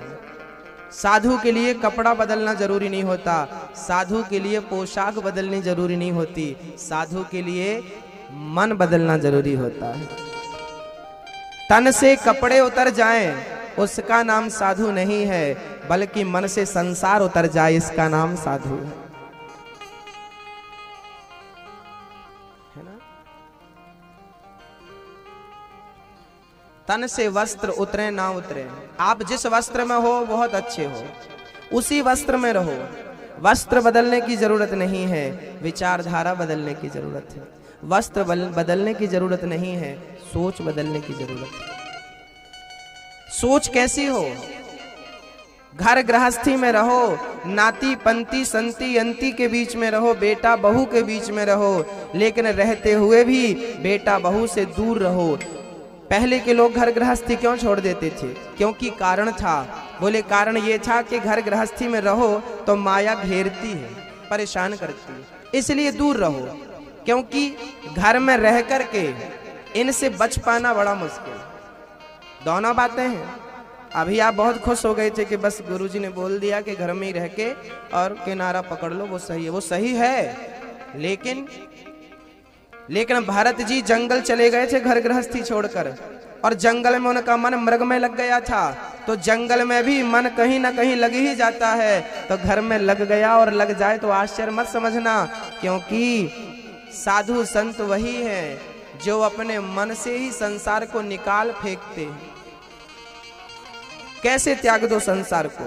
साधु के लिए कपड़ा बदलना जरूरी नहीं होता, साधु के लिए पोशाक बदलनी जरूरी नहीं होती, साधु के लिए मन बदलना जरूरी होता है। तन से कपड़े उतर जाएं उसका नाम साधु नहीं है, बल्कि मन से संसार उतर जाए इसका नाम साधु है ना? तन से वस्त्र उतरे ना उतरे, आप जिस वस्त्र में हो बहुत अच्छे हो, उसी वस्त्र में रहो। वस्त्र बदलने की जरूरत नहीं है, विचारधारा बदलने की जरूरत है। वस्त्र बदलने की जरूरत नहीं है, सोच बदलने की जरूरत है। सोच कैसी हो? घर गृहस्थी में रहो, नाती पंती संती यंती के बीच में रहो, बेटा बहू के बीच में रहो, लेकिन रहते हुए भी बेटा बहू से दूर रहो। पहले के लोग घर गृहस्थी क्यों छोड़ देते थे? क्योंकि कारण था। बोले कारण ये था कि घर गृहस्थी में रहो तो माया घेरती है, परेशान करती है, इसलिए दूर रहो। क्योंकि घर में रह करके इनसे बच पाना बड़ा मुश्किल। दोनों बातें हैं। अभी आप बहुत खुश हो गए थे कि बस गुरुजी ने बोल दिया कि घर में ही रह के और किनारा पकड़ लो, वो सही है, वो सही है। लेकिन भारत जी जंगल चले गए थे घर गृहस्थी छोड़कर, और जंगल में उनका मन मृग में लग गया था। तो जंगल में भी मन कहीं ना कहीं लग ही जाता है, तो घर में लग गया और लग जाए तो आश्चर्य मत समझना, क्योंकि साधु संत वही है जो अपने मन से ही संसार को निकाल फेंकते हैं। कैसे त्याग दो संसार को?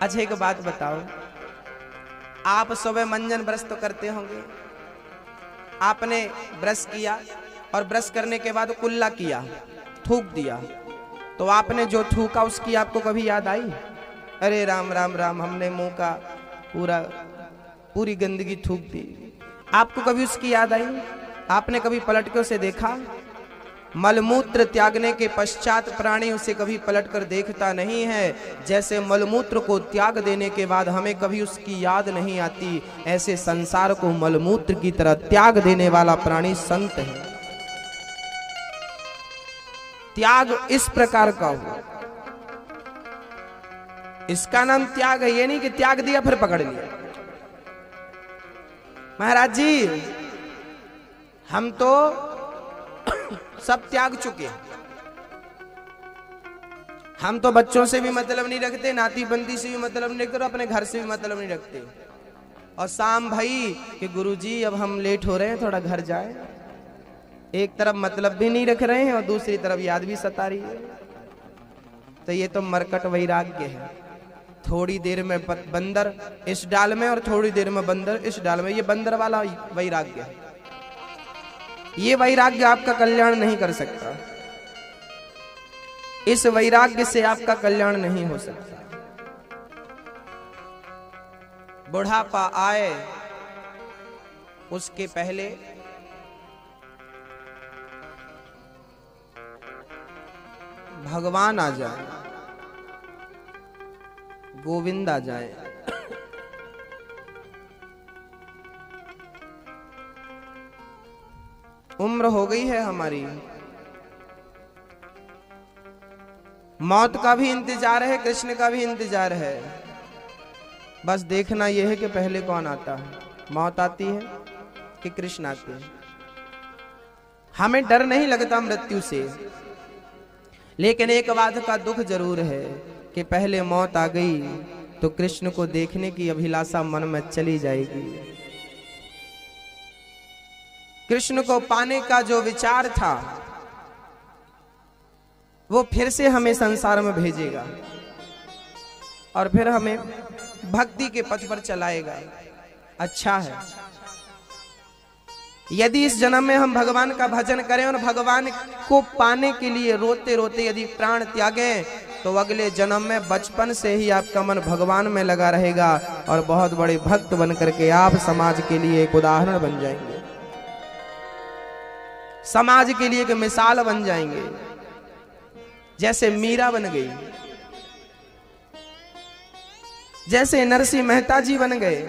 अच्छा एक बात बताओ, आप सुबह मंजन ब्रश तो करते होंगे। आपने ब्रश किया और ब्रश करने के बाद कुल्ला किया, थूक दिया, तो आपने जो थूका उसकी आपको कभी याद आई? अरे राम राम राम, हमने मुंह का पूरी गंदगी थूक दी। आपको कभी उसकी याद आई? आपने कभी पलट के उसे देखा? मलमूत्र त्यागने के पश्चात प्राणी उसे कभी पलटकर देखता नहीं है। जैसे मलमूत्र को त्याग देने के बाद हमें कभी उसकी याद नहीं आती, ऐसे संसार को मलमूत्र की तरह त्याग देने वाला प्राणी संत है। त्याग इस प्रकार का हो, इसका नाम त्याग है। ये नहीं कि त्याग दिया फिर पकड़ लिया। महाराज जी हम तो सब त्याग चुके, हम तो बच्चों से भी मतलब नहीं रखते, नाती बंदी से भी मतलब नहीं रखते, और अपने घर से भी मतलब नहीं रखते। और शाम भाई कि गुरुजी अब हम लेट हो रहे हैं, थोड़ा घर जाए। एक तरफ मतलब भी नहीं रख रहे हैं और दूसरी तरफ याद भी सता रही है। तो ये तो मरकट वैराग्य है। थोड़ी देर में बंदर इस डाल में और थोड़ी देर में बंदर इस डाल में, ये बंदर वाला वैराग्य है। ये वैराग्य आपका कल्याण नहीं कर सकता। इस वैराग्य से आपका कल्याण नहीं हो सकता। बुढ़ापा आए उसके पहले भगवान आ जाए, गोविंद आ जाए। उम्र हो गई है हमारी, मौत का भी इंतजार है, कृष्ण का भी इंतजार है। बस देखना यह है कि पहले कौन आता है। मौत आती है कि कृष्ण आते हैं। हमें डर नहीं लगता मृत्यु से, लेकिन एक बात का दुख जरूर है कि पहले मौत आ गई तो कृष्ण को देखने की अभिलाषा मन में चली जाएगी। कृष्ण को पाने का जो विचार था वो फिर से हमें संसार में भेजेगा और फिर हमें भक्ति के पथ पर चलाएगा। अच्छा है यदि इस जन्म में हम भगवान का भजन करें और भगवान को पाने के लिए रोते रोते यदि प्राण त्यागें तो अगले जन्म में बचपन से ही आपका मन भगवान में लगा रहेगा और बहुत बड़े भक्त बन करके आप समाज के लिए एक उदाहरण बन जाएंगे, समाज के लिए एक मिसाल बन जाएंगे। जैसे मीरा बन गई, जैसे नरसिंह मेहता जी बन गए।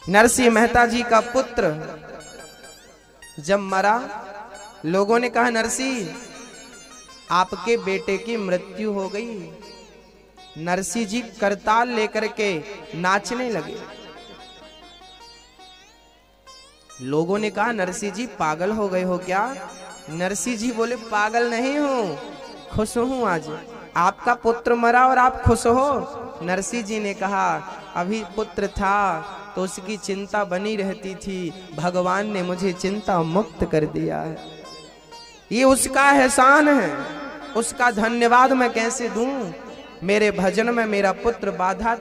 नरसिंह मेहता जी का पुत्र जब मरा, लोगों ने कहा नरसिंह आपके बेटे की मृत्यु हो गई। नरसिंह जी करताल लेकर के नाचने लगे। लोगों ने कहा नरसिंह जी पागल हो गए हो क्या? नरसिंह जी बोले पागल नहीं हूं, खुश हूं, आज आपका पुत्र मरा और आप खुश हो। नरसिंह जी ने कहा अभी पुत्र था तो उसकी चिंता बनी रहती थी, भगवान ने मुझे चिंता मुक्त कर दिया है, ये उसका एहसान है, उसका धन्यवाद मैं कैसे दूं? मेरे भजन में मेरा पुत्र बाधा